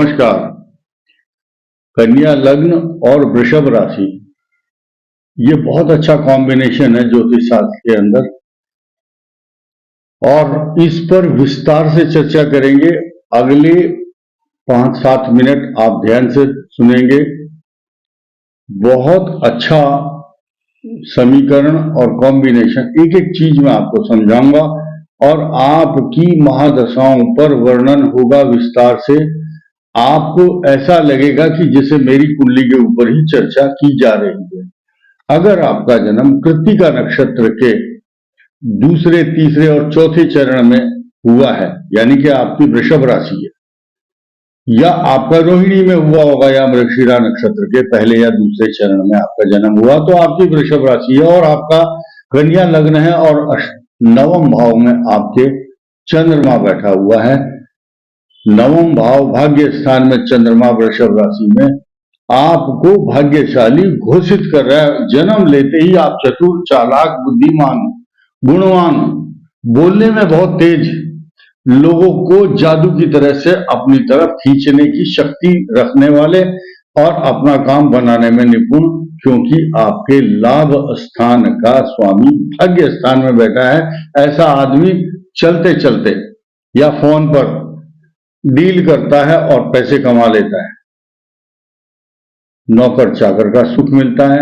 नमस्कार। कन्या लग्न और वृषभ राशि, ये बहुत अच्छा कॉम्बिनेशन है ज्योतिष शास्त्र के अंदर, और इस पर विस्तार से चर्चा करेंगे। अगले 5-7 मिनट आप ध्यान से सुनेंगे। बहुत अच्छा समीकरण और कॉम्बिनेशन, एक एक चीज मैं आपको समझाऊंगा और आपकी महादशाओं पर वर्णन होगा विस्तार से। आपको ऐसा लगेगा कि जैसे मेरी कुंडली के ऊपर ही चर्चा की जा रही है। अगर आपका जन्म कृत्तिका नक्षत्र के दूसरे, तीसरे और चौथे चरण में हुआ है, यानी कि आपकी वृषभ राशि है, या आपका रोहिणी में हुआ होगा या मृगशिरा नक्षत्र के पहले या दूसरे चरण में आपका जन्म हुआ, तो आपकी वृषभ राशि है। और आपका कन्या लग्न है और 9वें भाव में आपके चंद्रमा बैठा हुआ है। 9वां भाव भाग्य स्थान में चंद्रमा वृषभ राशि में आपको भाग्यशाली घोषित कर रहा है। जन्म लेते ही आप चतुर, चालाक, बुद्धिमान, गुणवान, बोलने में बहुत तेज, लोगों को जादू की तरह से अपनी तरफ खींचने की शक्ति रखने वाले और अपना काम बनाने में निपुण, क्योंकि आपके लाभ स्थान का स्वामी भाग्य स्थान में बैठा है। ऐसा आदमी चलते चलते या फोन पर डील करता है और पैसे कमा लेता है, नौकर चाकर का सुख मिलता है।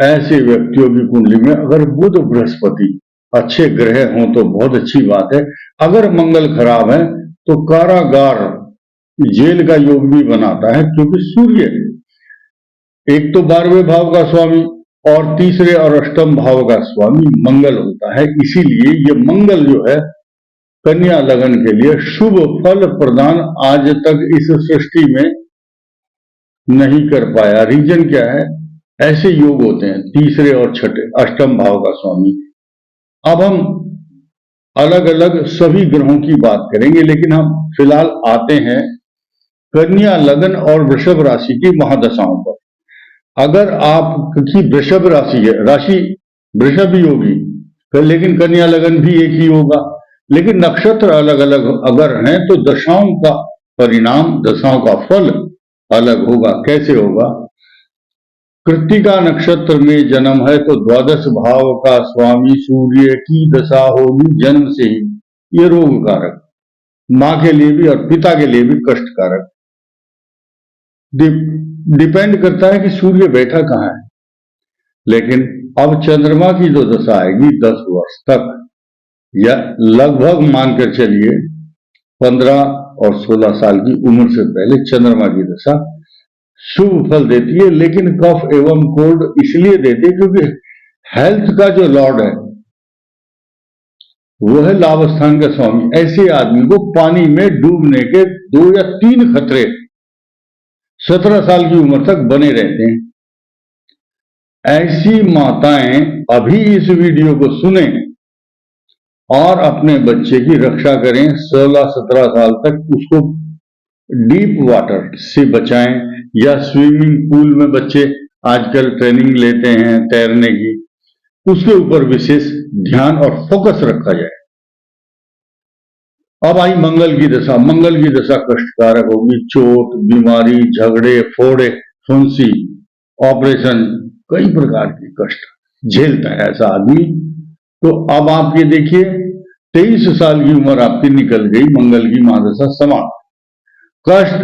ऐसे व्यक्तियों की कुंडली में अगर बुध बृहस्पति अच्छे ग्रह हों तो बहुत अच्छी बात है। अगर मंगल खराब है तो कारागार, जेल का योग भी बनाता है, क्योंकि सूर्य एक तो 12वें भाव का स्वामी और तीसरे और अष्टम भाव का स्वामी मंगल होता है। इसीलिए ये मंगल जो है कन्या लगन के लिए शुभ फल प्रदान आज तक इस सृष्टि में नहीं कर पाया। रीजन क्या है? ऐसे योग होते हैं तीसरे और छठे अष्टम भाव का स्वामी। अब हम अलग अलग सभी ग्रहों की बात करेंगे, लेकिन हम फिलहाल आते हैं कन्या लगन और वृषभ राशि की महादशाओं पर। अगर आपकी वृषभ राशि है, राशि वृषभ ही होगी, लेकिन कन्या लगन भी एक ही होगा, लेकिन नक्षत्र अलग अलग अगर हैं तो दशाओं का परिणाम, दशाओं का फल अलग होगा। कैसे होगा? कृत्तिका नक्षत्र में जन्म है तो द्वादश भाव का स्वामी सूर्य की दशा होगी जन्म से ही। ये रोग कारक, मां के लिए भी और पिता के लिए भी कष्टकारक। डिपेंड करता है कि सूर्य बैठा कहाँ है। लेकिन अब चंद्रमा की जो दशा आएगी 10 वर्ष तक, या लगभग मानकर चलिए 15 और 16 साल की उम्र से पहले चंद्रमा की दशा शुभ फल देती है। लेकिन कफ एवं कोल्ड इसलिए देती है क्योंकि हेल्थ का जो लॉर्ड है वो है लाभ स्थान का स्वामी। ऐसे आदमी को पानी में डूबने के 2 या 3 खतरे 17 साल की उम्र तक बने रहते हैं। ऐसी माताएं अभी इस वीडियो को सुने और अपने बच्चे की रक्षा करें। 16-17 साल तक उसको डीप वाटर से बचाएं, या स्विमिंग पूल में बच्चे आजकल ट्रेनिंग लेते हैं तैरने की, उसके ऊपर विशेष ध्यान और फोकस रखा जाए। अब आई मंगल की दशा। मंगल की दशा कष्टकारक होगी। चोट, बीमारी, झगड़े, फोड़े, फुंसी, ऑपरेशन, कई प्रकार के कष्ट झेलता है ऐसा आदमी। तो अब आप ये देखिए 23 साल की उम्र आपकी निकल गई, मंगल की महादशा समाप्त। कष्ट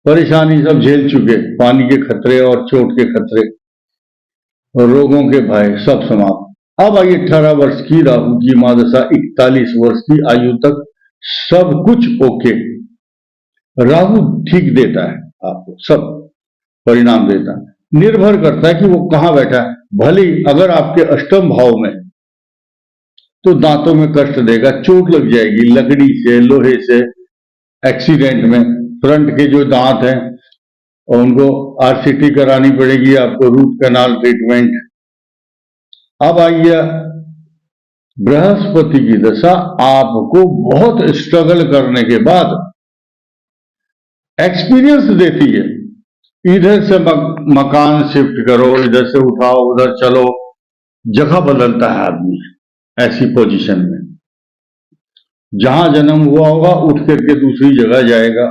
परेशानी सब झेल चुके, पानी के खतरे और चोट के खतरे, रोगों के भय सब समाप्त। अब आई 18 वर्ष की राहु की महादशा, 41 वर्ष की आयु तक सब कुछ ओके। राहु ठीक देता है आपको, सब परिणाम देता है। निर्भर करता है कि वो कहां बैठा है। भले अगर आपके अष्टम भाव में तो दांतों में कष्ट देगा, चोट लग जाएगी लकड़ी से, लोहे से, एक्सीडेंट में फ्रंट के जो दांत हैं और उनको आरसीटी करानी पड़ेगी आपको, रूट कैनाल ट्रीटमेंट। अब आइए बृहस्पति की दशा, आपको बहुत स्ट्रगल करने के बाद एक्सपीरियंस देती है। इधर से मकान शिफ्ट करो, इधर से उठाओ, उधर चलो, जगह बदलता है आदमी ऐसी पोजीशन में। जहां जन्म हुआ होगा उठ करके दूसरी जगह जाएगा,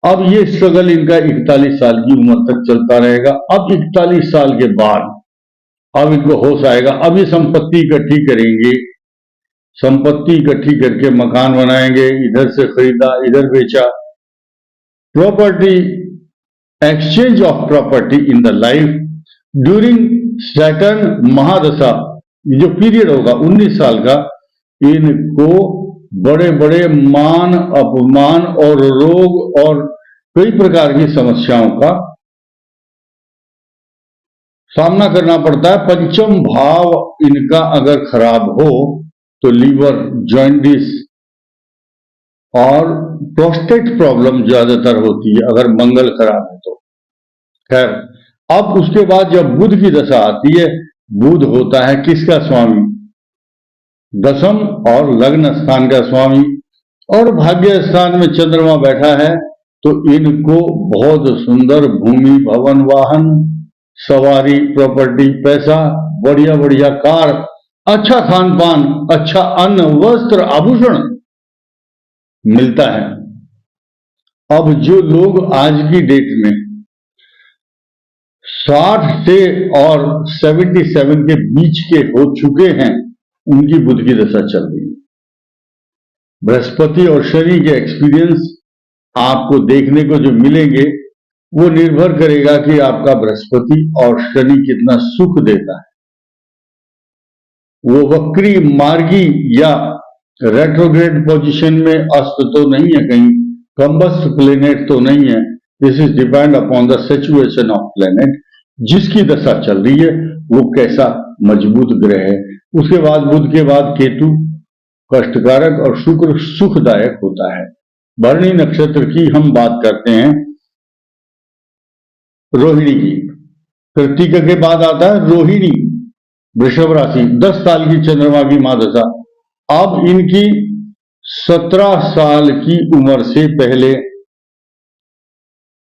अब ये स्ट्रगल इनका 41 साल की उम्र तक चलता रहेगा। अब 41 साल के बाद अब इनको होश आएगा, अब ये संपत्ति इकट्ठी करेंगे, संपत्ति इकट्ठी करके मकान बनाएंगे, इधर से खरीदा इधर बेचा। Property, exchange of property in the life during Saturn महादशा, जो पीरियड होगा 19 साल का, इनको बड़े बड़े मान अपमान और रोग और कई प्रकार की समस्याओं का सामना करना पड़ता है। पंचम भाव इनका अगर खराब हो तो लीवर, जॉइंटिस और प्रोस्टेट प्रॉब्लम ज्यादातर होती है अगर मंगल खराब है तो। खैर, अब उसके बाद जब बुध की दशा आती है, बुध होता है किसका स्वामी? दशम और लग्न स्थान का स्वामी, और भाग्य स्थान में चंद्रमा बैठा है, तो इनको बहुत सुंदर भूमि, भवन, वाहन, सवारी, प्रॉपर्टी, पैसा, बढ़िया बढ़िया कार, अच्छा खान पान, अच्छा अन्न, वस्त्र, आभूषण मिलता है। अब जो लोग आज की डेट में 60 से और 77 के बीच के हो चुके हैं, उनकी बुध की दशा चल रही है। बृहस्पति और शनि के एक्सपीरियंस आपको देखने को जो मिलेंगे, वो निर्भर करेगा कि आपका बृहस्पति और शनि कितना सुख देता है। वो वक्री, मार्गी या रेट्रोग्रेड पोजीशन में अस्त तो नहीं है, कहीं कंबस्ट प्लेनेट तो नहीं है। This is depend upon the situation of planet, जिसकी दशा चल रही है वो कैसा मजबूत ग्रह है। उसके बाद बुध के बाद केतु कष्टकारक और शुक्र सुखदायक होता है। भरणी नक्षत्र की हम बात करते हैं, रोहिणी की। कृत्तिका के बाद आता है रोहिणी, वृषभ राशि, 10 साल की चंद्रमा की महादशा। अब इनकी 17 साल की उम्र से पहले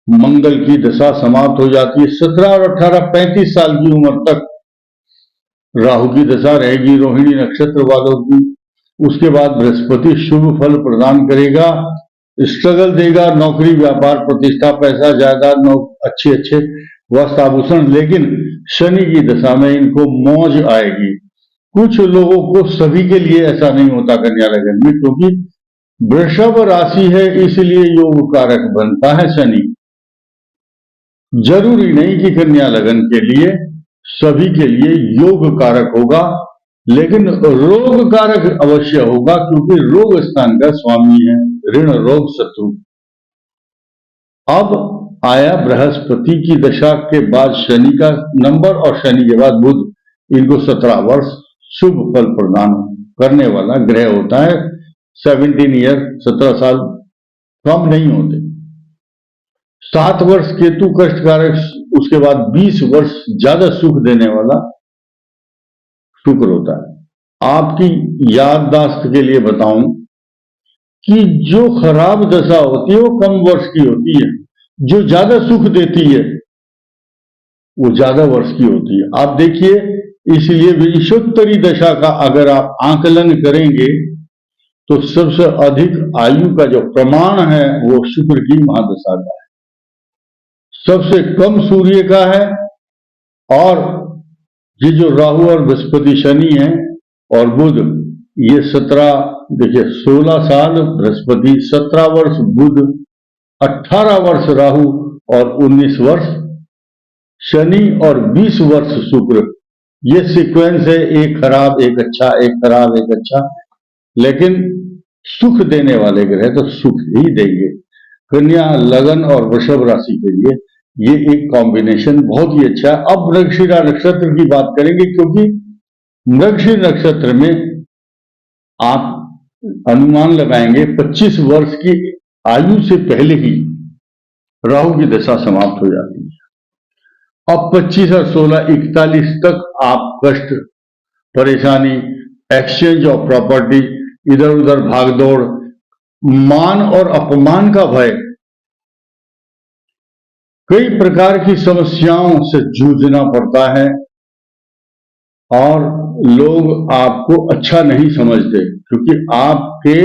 मंगल की दशा समाप्त हो जाती है। 17 और 18, 35 साल की उम्र तक राहु की दशा रहेगी रोहिणी नक्षत्र वालों की। उसके बाद बृहस्पति शुभ फल प्रदान करेगा, स्ट्रगल देगा, नौकरी, व्यापार, प्रतिष्ठा, पैसा, जायदाद, अच्छे अच्छे वस्त्र, आभूषण। लेकिन शनि की दशा में इनको मौज आएगी। कुछ लोगों को, सभी के लिए ऐसा नहीं होता कन्या लगन में, क्योंकि वृषभ राशि है इसलिए योग कारक बनता है शनि। जरूरी नहीं कि कन्या लगन के लिए, सभी के लिए योग कारक होगा, लेकिन रोग कारक अवश्य होगा, क्योंकि रोग स्थान का स्वामी है, ऋण, रोग, शत्रु। अब आया बृहस्पति की दशा के बाद शनि का नंबर, और शनि के बाद बुध। इनको 17 वर्ष शुभ फल प्रदान करने वाला ग्रह होता है। 17 ईयर, 17 साल कम नहीं होते। 7 वर्ष केतु कष्टकारक, उसके बाद 20 वर्ष ज्यादा सुख देने वाला शुक्र होता है। आपकी याददाश्त के लिए बताऊं कि जो खराब दशा होती है वो कम वर्ष की होती है, जो ज्यादा सुख देती है वो ज्यादा वर्ष की होती है। आप देखिए, इसलिए विंशोत्तरी दशा का अगर आप आकलन करेंगे तो सबसे अधिक आयु का जो प्रमाण है वो शुक्र की महादशा का है, सबसे कम सूर्य का है। और ये जो राहु और बृहस्पति शनि है और बुध, ये 17, देखिए 16 साल बृहस्पति, 17 वर्ष बुध, 18 वर्ष राहु और 19 वर्ष शनि और 20 वर्ष शुक्र। ये सीक्वेंस है, एक खराब एक अच्छा, एक खराब एक अच्छा। लेकिन सुख देने वाले ग्रह तो सुख ही देंगे। कन्या लगन और वृषभ राशि के लिए ये एक कॉम्बिनेशन बहुत ही अच्छा है। अब मृगशिरा नक्षत्र की बात करेंगे, क्योंकि मृगशिर नक्षत्र में आप अनुमान लगाएंगे 25 वर्ष की आयु से पहले ही राहु की दशा समाप्त हो जाती है। अब 25 और 16, 41 तक आप कष्ट, परेशानी, एक्सचेंज ऑफ प्रॉपर्टी, इधर उधर भागदौड़, मान और अपमान का भय, कई प्रकार की समस्याओं से जूझना पड़ता है और लोग आपको अच्छा नहीं समझते, क्योंकि आपके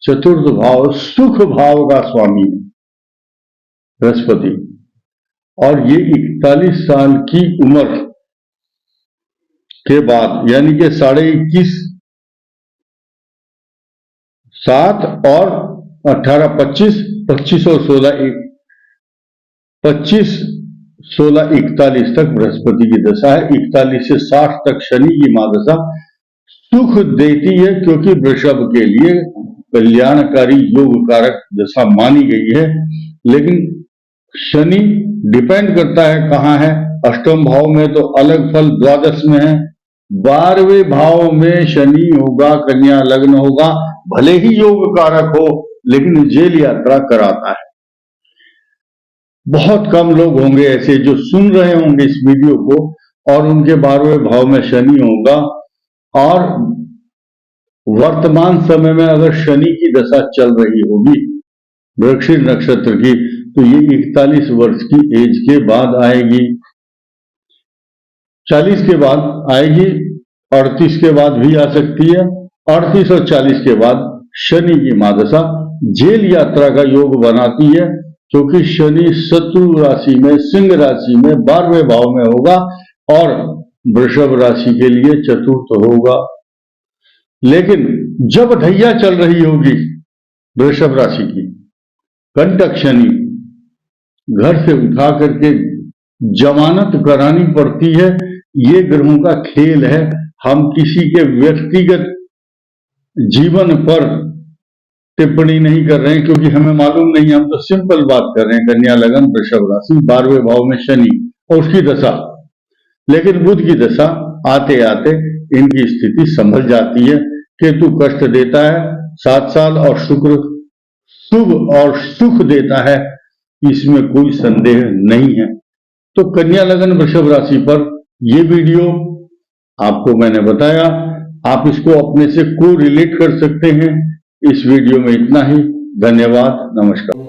चतुर्थ भाव सुख भाव का स्वामी है। बृहस्पति, और ये 41 साल की उम्र के बाद, यानी कि 21.5 7 और 18 25 25 और 16 25 16 41 तक बृहस्पति की दशा है। 41 से 60 तक शनि की महादशा सुख देती है, क्योंकि वृषभ के लिए कल्याणकारी योग कारक दशा मानी गई है। लेकिन शनि डिपेंड करता है कहाँ है। अष्टम भाव में तो अलग फल, द्वादश में है। 12वें भाव में शनि होगा, कन्या लग्न होगा, भले ही योग कारक हो लेकिन जेल यात्रा कराता है। बहुत कम लोग होंगे ऐसे जो सुन रहे होंगे इस वीडियो को और उनके 12वें भाव में शनि होगा। और वर्तमान समय में अगर शनि की दशा चल रही होगी वृश्चिक नक्षत्र की, तो ये 41 वर्ष की एज के बाद आएगी, 40 के बाद आएगी, 38 के बाद भी आ सकती है। 38 और 40 के बाद शनि की महादशा जेल यात्रा का योग बनाती है, क्योंकि शनि शत्रु राशि में, सिंह राशि में 12वें भाव में होगा और वृषभ राशि के लिए चतुर्थ होगा। लेकिन जब ढैया चल रही होगी वृषभ राशि की, कंटक शनि, घर से उठा करके जमानत करानी पड़ती है। ये ग्रहों का खेल है। हम किसी के व्यक्तिगत जीवन पर टिप्पणी नहीं कर रहे हैं, क्योंकि हमें मालूम नहीं, हम तो सिंपल बात कर रहे हैं। कन्या लगन, वृषभ राशि, 12वें भाव में शनि और उसकी दशा। लेकिन बुध की दशा आते आते इनकी स्थिति संभल जाती है। केतु कष्ट देता है 7 साल और शुक्र शुभ और सुख देता है, इसमें कोई संदेह नहीं है। तो कन्या लगन वृषभ राशि पर ये वीडियो आपको मैंने बताया, आप इसको अपने से को रिलेट कर सकते हैं। इस वीडियो में इतना ही। धन्यवाद, नमस्कार।